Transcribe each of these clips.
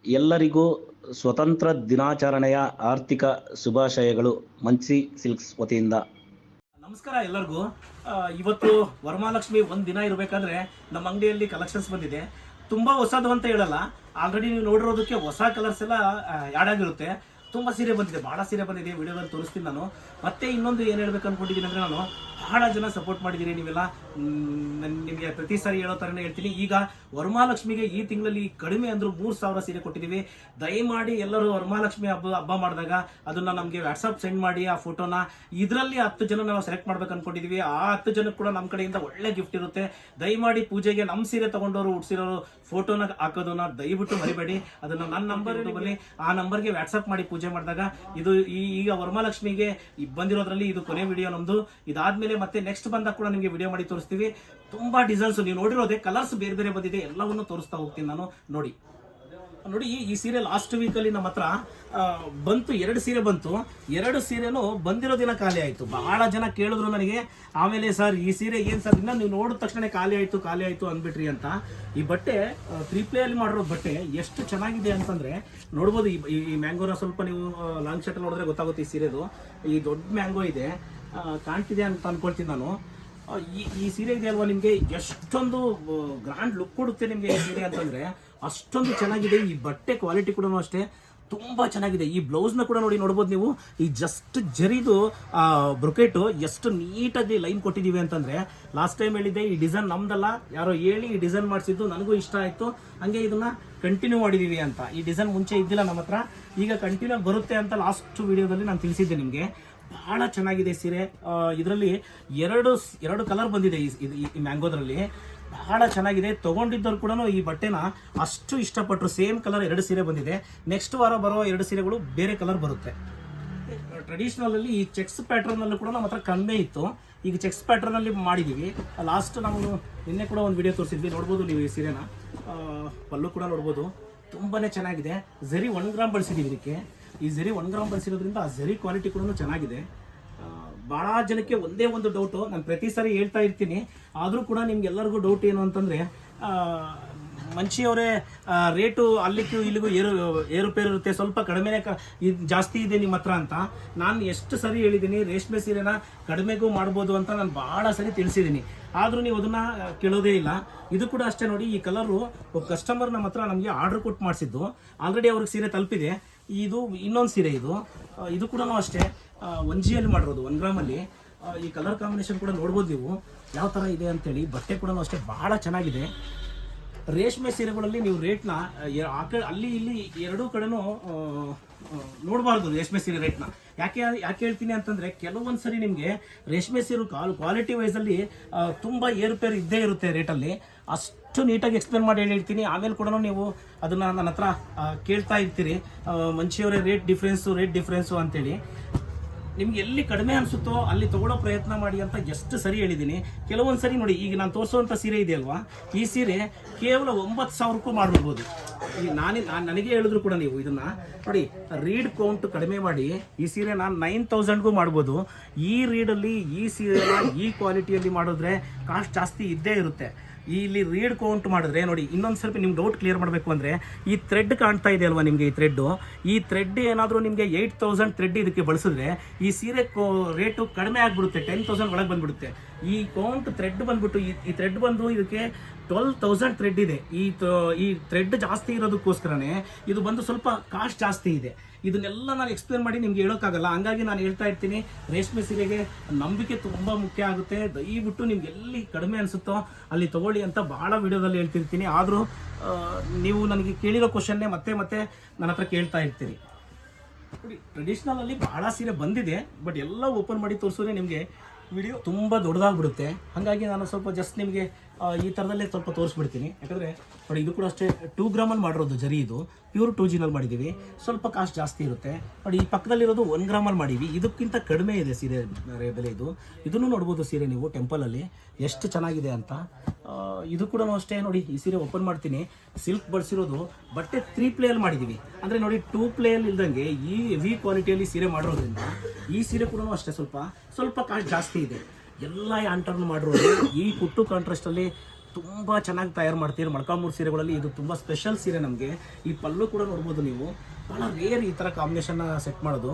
ಎಲ್ಲರಿಗೂ ಸ್ವತಂತ್ರ ದಿನಾಚರಣೆಯ ಆರ್ಥಿಕ ಶುಭಾಶಯಗಳು. ಮಂಚಿ ಸಿಲ್ಕ್ಸ್ ವತಿಯಿಂದ ನಮಸ್ಕಾರ ಎಲ್ಲರಿಗೂ. ಇವತ್ತು ವರಮಹಾಲಕ್ಷ್ಮಿ ಒಂದು ದಿನ ಇರಬೇಕಾದ್ರೆ ನಮ್ಮ ಅಂಗಡಿಯಲ್ಲಿ ಕಲೆಕ್ಷನ್ಸ್ ಬಂದಿದೆ. ತುಂಬ ಹೊಸದು ಅಂತ ಹೇಳಲ್ಲ, ಆಲ್ರೆಡಿ ನೀವು ನೋಡಿರೋದಕ್ಕೆ ಹೊಸ ಕಲರ್ಸ್ ಎಲ್ಲ ಆ್ಯಡ್ ಆಗಿರುತ್ತೆ. ತುಂಬ ಸೀರೆ ಬಂದಿದೆ, ಭಾಳ ಸೀರೆ ಬಂದಿದೆ, ವಿಡಿಯೋದಲ್ಲಿ ತೋರಿಸ್ತೀನಿ ನಾನು. ಮತ್ತೆ ಇನ್ನೊಂದು ಏನು ಹೇಳ್ಬೇಕು ಅಂದ್ಕೊಂಡಿದ್ದೀನಿ ಅಂದರೆ, ನಾನು ಬಹಳ ಜನ ಸಪೋರ್ಟ್ ಮಾಡಿದ್ದೀರಿ ನೀವೆಲ್ಲ. ನಿಮಗೆ ಪ್ರತಿ ಸಾರಿ ಹೇಳೋ ಥರನೇ ಹೇಳ್ತೀನಿ. ಈಗ ವರಮಹಾಲಕ್ಷ್ಮಿಗೆ ಈ ತಿಂಗಳಲ್ಲಿ ಕಡಿಮೆ ಅಂದರೂ 3,000 ಸೀರೆ ಕೊಟ್ಟಿದ್ದೀವಿ. ದಯಮಾಡಿ ಎಲ್ಲರೂ ವರಮಹಾಲಕ್ಷ್ಮಿ ಹಬ್ಬ ಮಾಡಿದಾಗ ಅದನ್ನು ನಮಗೆ ವಾಟ್ಸಪ್ ಸೆಂಡ್ ಮಾಡಿ ಆ ಫೋಟೋನ. ಇದರಲ್ಲಿ 10 ಜನ ನಾವು ಸೆಲೆಕ್ಟ್ ಮಾಡ್ಬೇಕು ಅಂದ್ಕೊಂಡಿದ್ದೀವಿ. ಆ 10 ಜನಕ್ಕೆ ಕೂಡ ನಮ್ಮ ಕಡೆಯಿಂದ ಒಳ್ಳೆ ಗಿಫ್ಟ್ ಇರುತ್ತೆ. ದಯಮಾಡಿ ಪೂಜೆಗೆ ನಮ್ಮ ಸೀರೆ ತಗೊಂಡವರು ಉಡ್ಸಿರೋರು ಫೋಟೋನ ಹಾಕೋದನ್ನ ದಯವಿಟ್ಟು ಮರಿಬೇಡಿ. ಅದನ್ನು ನನ್ನ ನಂಬರ್ ಬರಲಿ, ಆ ನಂಬರ್ಗೆ ವಾಟ್ಸಪ್ ಮಾಡಿ ಪೂಜೆ ಮಾಡಿದಾಗ. ಇದು ಈಗ ವರಮಹಾಲಕ್ಷ್ಮಿಗೆ ಬಂದಿರೋದ್ರಲ್ಲಿ ಇದು ಕೊನೆ ವಿಡಿಯೋ ನಮ್ದು. ಇದಾದ್ಮೇಲೆ ಮತ್ತೆ ನೆಕ್ಸ್ಟ್ ಬಂದಾಗ ಕೂಡ ನಿಮಗೆ ವಿಡಿಯೋ ಮಾಡಿ ತೋರಿಸ್ತೀವಿ. ತುಂಬಾ ಡಿಸೈನ್ಸ್ ನೀವು ನೋಡಿರೋದೇ, ಕಲರ್ಸ್ ಬೇರೆ ಬೇರೆ ಬಂದಿದೆ, ಎಲ್ಲವನ್ನು ತೋರಿಸ್ತಾ ಹೋಗ್ತೀನಿ ನಾನು. ನೋಡಿ ಈ ಸೀರೆ ಲಾಸ್ಟ್ ವೀಕಲ್ಲಿ ನಮ್ಮ ಹತ್ರ ಬಂತು, 2 ಸೀರೆ ಬಂತು. 2 ಸೀರೆನೂ ಬಂದಿರೋ ದಿನ ಖಾಲಿ ಆಯಿತು. ಬಹಳ ಜನ ಕೇಳಿದ್ರು ನನಗೆ, ಆಮೇಲೆ ಸರ್ ಈ ಸೀರೆ ಏನು ಸರ್ ಇನ್ನು ನೀವು ನೋಡಿದ ತಕ್ಷಣ ಖಾಲಿ ಆಯಿತು ಅಂದ್ಬಿಟ್ರಿ ಅಂತ. ಈ ಬಟ್ಟೆ 3 ಪ್ಲೇಯಲ್ಲಿ ಮಾಡಿರೋ ಬಟ್ಟೆ ಎಷ್ಟು ಚೆನ್ನಾಗಿದೆ ಅಂತಂದರೆ ನೋಡ್ಬೋದು. ಈ ಮ್ಯಾಂಗೋನ ಸ್ವಲ್ಪ ನೀವು ಲಾಂಗ್ ಶರ್ಟ್ ನೋಡಿದ್ರೆ ಗೊತ್ತಾಗುತ್ತೆ. ಈ ಸೀರೆದು ಈ ದೊಡ್ಡ ಮ್ಯಾಂಗೋ ಇದೆ, ಕಾಣ್ತಿದೆ ಅಂತ ಅನ್ಕೊಳ್ತೀನಿ ನಾನು. ಈ ಸೀರೆ ಇದೆ ಅಲ್ವಾ, ನಿಮಗೆ ಎಷ್ಟೊಂದು ಗ್ರ್ಯಾಂಡ್ ಲುಕ್ ಕೊಡುತ್ತೆ ನಿಮಗೆ ಈ ಸೀರೆ ಅಂತಂದರೆ, ಅಷ್ಟೊಂದು ಚೆನ್ನಾಗಿದೆ. ಈ ಬಟ್ಟೆ ಕ್ವಾಲಿಟಿ ಕೂಡ ಅಷ್ಟೇ ತುಂಬ ಚೆನ್ನಾಗಿದೆ. ಈ ಬ್ಲೌಸ್ನ ಕೂಡ ನೋಡ್ಬೋದು ನೀವು. ಈ ಜಸ್ಟ್ ಜರಿದು ಬ್ರೊಕೆಟು ಎಷ್ಟು ನೀಟಾಗಿ ಲೈನ್ ಕೊಟ್ಟಿದ್ದೀವಿ ಅಂತಂದರೆ, ಲಾಸ್ಟ್ ಟೈಮ್ ಹೇಳಿದ್ದೆ ಈ ಡಿಸೈನ್ ನಮ್ದಲ್ಲ, ಯಾರೋ ಹೇಳಿ ಈ ಡಿಸೈನ್ ಮಾಡಿಸಿದ್ದು, ನನಗೂ ಇಷ್ಟ ಆಯಿತು. ಹಂಗೆ ಇದನ್ನು ಕಂಟಿನ್ಯೂ ಮಾಡಿದ್ದೀವಿ ಅಂತ. ಈ ಡಿಸೈನ್ ಮುಂಚೆ ಇದ್ದಿಲ್ಲ ನಮ್ಮ ಹತ್ರ, ಈಗ ಕಂಟಿನ್ಯೂ ಬರುತ್ತೆ ಅಂತ ಲಾಸ್ಟ್ ವಿಡಿಯೋದಲ್ಲಿ ನಾನು ತಿಳಿಸಿದ್ದೆ ನಿಮಗೆ. ಬಹಳ ಚೆನ್ನಾಗಿದೆ ಸೀರೆ. ಇದರಲ್ಲಿ ಎರಡು ಕಲರ್ ಬಂದಿದೆ ಈ ಮ್ಯಾಂಗೋದ್ರಲ್ಲಿ. ಬಹಳ ಚೆನ್ನಾಗಿದೆ. ತೊಗೊಂಡಿದ್ದವ್ರು ಕೂಡ ಈ ಬಟ್ಟೆನ ಅಷ್ಟು ಇಷ್ಟಪಟ್ಟರು. ಸೇಮ್ ಕಲರ್ 2 ಸೀರೆ ಬಂದಿದೆ. ನೆಕ್ಸ್ಟ್ ವಾರ ಬರೋ 2 ಸೀರೆಗಳು ಬೇರೆ ಕಲರ್ ಬರುತ್ತೆ. ಟ್ರೆಡಿಷ್ನಲಲ್ಲಿ ಈ ಚೆಕ್ಸ್ ಪ್ಯಾಟ್ರನ್ನಲ್ಲೂ ಕೂಡ ನಮ್ಮ ಹತ್ರ ಕಡಿಮೆ ಇತ್ತು. ಈಗ ಚೆಕ್ಸ್ ಪ್ಯಾಟ್ರನಲ್ಲಿ ಮಾಡಿದ್ದೀವಿ. ಲಾಸ್ಟ್ ನಾವು ನಿನ್ನೆ ಕೂಡ ಒಂದು ವಿಡಿಯೋ ತೋರಿಸಿದ್ವಿ, ನೋಡ್ಬೋದು ನೀವು ಈ ಸೀರೆನ. ಪಲ್ಲು ಕೂಡ ನೋಡ್ಬೋದು, ತುಂಬಾ ಚೆನ್ನಾಗಿದೆ. ಝರಿ 1 ಗ್ರಾಮ್ ಬಳಸಿದ್ದೀವಿ ಇದಕ್ಕೆ. ಈ ಝರಿ 1 ಗ್ರಾಮ್ ಬಳಸಿರೋದ್ರಿಂದ ಆ ಝರಿ ಕ್ವಾಲಿಟಿ ಕೂಡ ಚೆನ್ನಾಗಿದೆ. ಭಾಳ ಜನಕ್ಕೆ ಒಂದೇ ಒಂದು ಡೌಟು, ನಾನು ಪ್ರತಿ ಸಾರಿ ಹೇಳ್ತಾ ಇರ್ತೀನಿ, ಆದರೂ ಕೂಡ ನಿಮ್ಗೆಲ್ಲರಿಗೂ ಡೌಟ್ ಏನು ಅಂತಂದರೆ, ಮಂಚಿಯವರೇ ರೇಟು ಅಲ್ಲಿಗೂ ಇಲ್ಲಿಗೂ ಏರುಪೇರು ಇರುತ್ತೆ, ಸ್ವಲ್ಪ ಕಡಿಮೆನೇ ಜಾಸ್ತಿ ಇದೆ ನಿಮ್ಮ ಹತ್ರ ಅಂತ. ನಾನು ಎಷ್ಟು ಸರಿ ಹೇಳಿದ್ದೀನಿ, ರೇಷ್ಮೆ ಸೀರೆನ ಕಡಿಮೆಗೂ ಮಾಡ್ಬೋದು ಅಂತ ನಾನು ಭಾಳ ಸರಿ ತಿಳಿಸಿದ್ದೀನಿ. ಆದರೂ ನೀವು ಅದನ್ನು ಕೇಳೋದೇ ಇಲ್ಲ. ಇದು ಕೂಡ ಅಷ್ಟೇ ನೋಡಿ. ಈ ಕಲರು ಕಸ್ಟಮರ್ ನಮ್ಮ ಹತ್ರ ನಮಗೆ ಆರ್ಡರ್ ಕೊಟ್ಟು ಮಾಡಿಸಿದ್ದು, ಆಲ್ರೆಡಿ ಅವ್ರಿಗೆ ಸೀರೆ ತಲುಪಿದೆ. ಇದು ಇನ್ನೊಂದು ಸೀರೆ, ಇದು ಕೂಡ ಅಷ್ಟೇ 1Gಯಲ್ಲಿ ಮಾಡಿರೋದು, 1 ಗ್ರಾಮಲ್ಲಿ. ಈ ಕಲರ್ ಕಾಂಬಿನೇಷನ್ ಕೂಡ ನೋಡ್ಬೋದು ನೀವು ಯಾವ ಥರ ಇದೆ ಅಂತೇಳಿ. ಬಟ್ಟೆ ಕೂಡ ಅಷ್ಟೇ ಭಾಳ ಚೆನ್ನಾಗಿದೆ. ರೇಷ್ಮೆ ಸೀರೆಗಳಲ್ಲಿ ನೀವು ರೇಟ್ನ ಅಲ್ಲಿ ಇಲ್ಲಿ ಎರಡೂ ಕಡೆನೂ ನೋಡಬಾರ್ದು ರೇಷ್ಮೆ ಸೀರೆ ರೇಟ್ನ. ಯಾಕೆ ಹೇಳ್ತೀನಿ ಅಂತಂದರೆ, ಕೆಲವೊಂದು ಸರಿ ನಿಮಗೆ ರೇಷ್ಮೆ ಸೀರೆ ಕ್ವಾಲಿಟಿ ವೈಸಲ್ಲಿ ತುಂಬ ಏರುಪೇರು ಇದ್ದೇ ಇರುತ್ತೆ ರೇಟಲ್ಲಿ. ಅಷ್ಟು ನೀಟಾಗಿ ಎಕ್ಸ್ಪ್ಲೇನ್ ಮಾಡಿ ಹೇಳ್ತೀನಿ. ಆಮೇಲೆ ಕೂಡ ನೀವು ಅದನ್ನು ನನ್ನ ಹತ್ರ ಕೇಳ್ತಾ ಇರ್ತೀರಿ, ಮಂಚಿಯವರೇ ರೇಟ್ ಡಿಫ್ರೆನ್ಸು ಅಂತೇಳಿ. ನಿಮ್ಗೆ ಎಲ್ಲಿ ಕಡಿಮೆ ಅನಿಸುತ್ತೋ ಅಲ್ಲಿ ತೊಗೊಳ್ಳೋ ಪ್ರಯತ್ನ ಮಾಡಿ ಅಂತ ಎಷ್ಟು ಸರಿ ಹೇಳಿದ್ದೀನಿ. ಕೆಲವೊಂದು ಸರಿ ನೋಡಿ, ಈಗ ನಾನು ತೋರಿಸುವಂಥ ಸೀರೆ ಇದೆಯಲ್ವಾ, ಈ ಸೀರೆ ಕೇವಲ 9,000ಕ್ಕೂ ಮಾಡ್ಬಿಡ್ಬೋದು. ಈಗ ನನಗೆ ಹೇಳಿದ್ರು ಕೂಡ ನೀವು ಇದನ್ನು ನೋಡಿ, ರೀಡ್ ಕೌಂಟ್ ಕಡಿಮೆ ಮಾಡಿ ಈ ಸೀರೆ ನಾನು 9,000ಗೂ ಮಾಡ್ಬೋದು. ಈ ರೀಡಲ್ಲಿ ಈ ಸೀರೆನ ಈ ಕ್ವಾಲಿಟಿಯಲ್ಲಿ ಮಾಡಿದ್ರೆ ಕಾಸ್ಟ್ ಜಾಸ್ತಿ ಇದ್ದೇ ಇರುತ್ತೆ. ಇಲ್ಲಿ ರೀಡ್ ಕೌಂಟ್ ಮಾಡಿದ್ರೆ ನೋಡಿ, ಇನ್ನೊಂದು ಸ್ವಲ್ಪ ನಿಮ್ಗೆ ಡೌಟ್ ಕ್ಲಿಯರ್ ಮಾಡಬೇಕು ಅಂದರೆ, ಈ ಥ್ರೆಡ್ ಕಾಣ್ತಾ ಇದೆ ಅಲ್ವಾ ನಿಮಗೆ, ಈ ಥ್ರೆಡ್ ಏನಾದರೂ ನಿಮಗೆ 8,000 ಥ್ರೆಡ್ ಇದಕ್ಕೆ ಬಳಸಿದ್ರೆ ಈ ಸೀರೆ ರೇಟು ಕಡಿಮೆ ಆಗಿಬಿಡುತ್ತೆ, 10,000 ಒಳಗೆ ಬಂದುಬಿಡುತ್ತೆ. ಈ ಕೌಂಟ್ ಥ್ರೆಡ್ ಬಂದುಬಿಟ್ಟು ಈ ಥ್ರೆಡ್ ಬಂದು ಇದಕ್ಕೆ 12,000 ಥ್ರೆಡ್ ಇದೆ. ಈ ಥ್ರೆಡ್ ಜಾಸ್ತಿ ಇರೋದಕ್ಕೋಸ್ಕರನೇ ಇದು ಬಂದು ಸ್ವಲ್ಪ ಕಾಸ್ಟ್ ಜಾಸ್ತಿ ಇದೆ. ಇದನ್ನೆಲ್ಲ ನಾನು ಎಕ್ಸ್ಪ್ಲೇನ್ ಮಾಡಿ ನಿಮ್ಗೆ ಹೇಳೋಕ್ಕಾಗಲ್ಲ. ಹಂಗಾಗಿ ನಾನು ಹೇಳ್ತಾ ಇರ್ತೀನಿ, ರೇಷ್ಮೆ ಸೀರೆಗೆ ನಂಬಿಕೆ ತುಂಬ ಮುಖ್ಯ ಆಗುತ್ತೆ. ದಯವಿಟ್ಟು ನಿಮ್ಗೆ ಎಲ್ಲಿ ಕಡಿಮೆ ಅನಿಸುತ್ತೋ ಅಲ್ಲಿ ತೊಗೊಳ್ಳಿ ಅಂತ ಭಾಳ ವಿಡಿಯೋದಲ್ಲಿ ಹೇಳ್ತಿರ್ತೀನಿ. ಆದರೂ ನೀವು ನನಗೆ ಕೇಳಿರೋ ಕ್ವಶನ್ನೇ ಮತ್ತೆ ನನ್ನ ಹತ್ರ ಕೇಳ್ತಾ ಇರ್ತೀರಿ. ನೋಡಿ, ಟ್ರೆಡಿಷ್ನಲಲ್ಲಿ ಭಾಳ ಸೀರೆ ಬಂದಿದೆ, ಬಟ್ ಎಲ್ಲ ಓಪನ್ ಮಾಡಿ ತೋರಿಸಿದ್ರೆ ನಿಮಗೆ ವಿಡಿಯೋ ತುಂಬ ದೊಡ್ಡದಾಗ್ಬಿಡುತ್ತೆ. ಹಾಗಾಗಿ ನಾನು ಸ್ವಲ್ಪ ಜಸ್ಟ್ ನಿಮಗೆ ಈ ಥರದಲ್ಲೇ ಸ್ವಲ್ಪ ತೋರಿಸ್ಬಿಡ್ತೀನಿ. ಯಾಕಂದರೆ ನೋಡಿ, ಇದು ಕೂಡ ಅಷ್ಟೇ 2 ಗ್ರಾಮಲ್ಲಿ ಮಾಡಿರೋದು ಜರಿ. ಇದು ಪ್ಯೂರ್ 2Gನಲ್ಲಿ ಮಾಡಿದ್ದೀವಿ. ಸ್ವಲ್ಪ ಕಾಸ್ಟ್ ಜಾಸ್ತಿ ಇರುತ್ತೆ. ನೋಡಿ, ಈ ಪಕ್ಕದಲ್ಲಿರೋದು 1 ಗ್ರಾಮಲ್ಲಿ ಮಾಡೀವಿ. ಇದಕ್ಕಿಂತ ಕಡಿಮೆ ಇದೆ ಸೀರೆ ಬೆಲೆ. ಇದನ್ನು ನೋಡ್ಬೋದು ಸೀರೆ ನೀವು ಟೆಂಪಲಲ್ಲಿ ಎಷ್ಟು ಚೆನ್ನಾಗಿದೆ ಅಂತ. ಇದು ಕೂಡ ಅಷ್ಟೇ ನೋಡಿ. ಈ ಸೀರೆ ಓಪನ್ ಮಾಡ್ತೀನಿ, ಸಿಲ್ಕ್ ಬಳಸಿರೋದು. ಬಟ್ಟೆ 3 ಪ್ಲೇಯಲ್ಲಿ ಮಾಡಿದ್ದೀವಿ. ಅಂದರೆ ನೋಡಿ, 2 ಪ್ಲೇಯಲ್ಲಿ ಇಲ್ದಂಗೆ ಈ ಹೆವಿ ಕ್ವಾಲಿಟಿಯಲ್ಲಿ ಸೀರೆ ಮಾಡಿರೋದ್ರಿಂದ ಈ ಸೀರೆ ಕೂಡ ಅಷ್ಟೇ ಸ್ವಲ್ಪ ಕಾಸ್ಟ್ ಜಾಸ್ತಿ ಇದೆ. ಎಲ್ಲ ಆಂಟರ್ನು ಮಾಡಿರೋದು. ಈ ಕುಟ್ಟು ಕಾಂಟ್ರಾಸ್ಟಲ್ಲಿ ತುಂಬ ಚೆನ್ನಾಗಿ ತಯಾರು ಮಾಡ್ತೀರಿ. ಮೊಳಕಾಲ್ಮೂರು ಸೀರೆಗಳಲ್ಲಿ ಇದು ತುಂಬ ಸ್ಪೆಷಲ್ ಸೀರೆ ನಮಗೆ. ಈ ಪಲ್ಲು ಕೂಡ ನೋಡ್ಬೋದು ನೀವು, ಭಾಳ ರೇರ್ ಈ ಥರ ಕಾಂಬಿನೇಷನ್ನ ಸೆಟ್ ಮಾಡೋದು.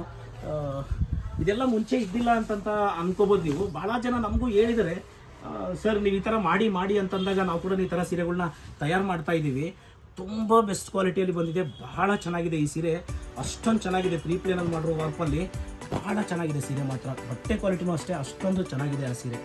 ಇದೆಲ್ಲ ಮುಂಚೆ ಇದ್ದಿಲ್ಲ ಅಂತಂತ ಅನ್ಕೋಬೋದು ನೀವು. ಭಾಳ ಜನ ನಮಗೂ ಹೇಳಿದರೆ, ಸರ್ ನೀವು ಈ ಥರ ಮಾಡಿ ಅಂತಂದಾಗ ನಾವು ಕೂಡ ಈ ಥರ ಸೀರೆಗಳನ್ನ ತಯಾರು ಮಾಡ್ತಾ ಇದ್ದೀವಿ. ತುಂಬ ಬೆಸ್ಟ್ ಕ್ವಾಲಿಟಿಯಲ್ಲಿ ಬಂದಿದೆ, ಬಹಳ ಚೆನ್ನಾಗಿದೆ ಈ ಸೀರೆ. ಅಷ್ಟೊಂದು ಚೆನ್ನಾಗಿದೆ, ಪ್ರೀ ಪ್ಲೇನಲ್ಲಿ ಮಾಡಿರೋ ವರ್ಕಲ್ಲಿ ಬಹಳ ಚೆನ್ನಾಗಿದೆ ಸೀರೆ ಮಾತ್ರ. ಬಟ್ಟೆ ಕ್ವಾಲಿಟಿನೂ ಅಷ್ಟೇ ಅಷ್ಟೊಂದು ಚೆನ್ನಾಗಿದೆ ಆ ಸೀರೆ.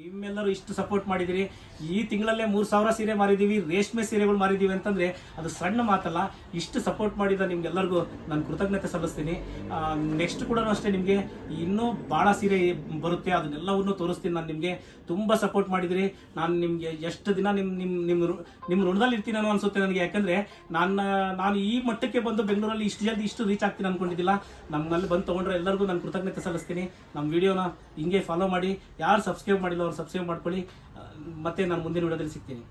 ನಿಮ್ಮೆಲ್ಲರೂ ಇಷ್ಟು ಸಪೋರ್ಟ್ ಮಾಡಿದಿರಿ. ಈ ತಿಂಗಳಲ್ಲೇ 3,000 ಸೀರೆ ಮಾರಿದ್ದೀವಿ, ರೇಷ್ಮೆ ಸೀರೆಗಳು ಮಾರಿದ್ದೀವಿ ಅಂತಂದರೆ ಅದು ಸಣ್ಣ ಮಾತಲ್ಲ. ಇಷ್ಟು ಸಪೋರ್ಟ್ ಮಾಡಿದ ನಿಮ್ಗೆಲ್ಲರಿಗೂ ನಾನು ಕೃತಜ್ಞತೆ ಸಲ್ಲಿಸ್ತೀನಿ. ನೆಕ್ಸ್ಟ್ ಕೂಡ ಅಷ್ಟೇ ನಿಮಗೆ ಇನ್ನೂ ಭಾಳ ಸೀರೆ ಬರುತ್ತೆ, ಅದನ್ನೆಲ್ಲವನ್ನು ತೋರಿಸ್ತೀನಿ. ನಾನು ನಿಮಗೆ ತುಂಬ ಸಪೋರ್ಟ್ ಮಾಡಿದಿರಿ. ನಾನು ನಿಮಗೆ ಎಷ್ಟು ದಿನ ನಿಮ್ಮ ಋಣದಲ್ಲಿ ಇರ್ತೀನಿ ಅನ್ನೋ ಅನಿಸುತ್ತೆ ನನಗೆ. ಯಾಕಂದರೆ ನಾನು ಈ ಮಟ್ಟಕ್ಕೆ ಬಂದು ಬೆಂಗಳೂರಲ್ಲಿ ಇಷ್ಟು ಜಲ್ದಿ ಇಷ್ಟು ರೀಚ್ ಆಗ್ತೀನಿ ಅಂದ್ಕೊಂಡಿದ್ದಿಲ್ಲ. ನಮ್ಮಲ್ಲಿ ಬಂದು ತೊಗೊಂಡ್ರೆ ಎಲ್ಲರಿಗೂ ನಾನು ಕೃತಜ್ಞತೆ ಸಲ್ಲಿಸ್ತೀನಿ. ನಮ್ಮ ವಿಡಿಯೋನ ಹಿಂಗೆ ಫಾಲೋ ಮಾಡಿ, ಯಾರು ಸಬ್ಸ್ಕ್ರೈಬ್ ಮಾಡಿಲ್ಲ ಅವ್ರು ಸಬ್ಸ್ಕ್ರೈಬ್ ಮಾಡ್ಕೊಳ್ಳಿ. ಮತ್ತೆ ನಾನು ಮುಂದಿನ ವಿಡಿಯೋದಲ್ಲಿ ಸಿಗ್ತೀನಿ.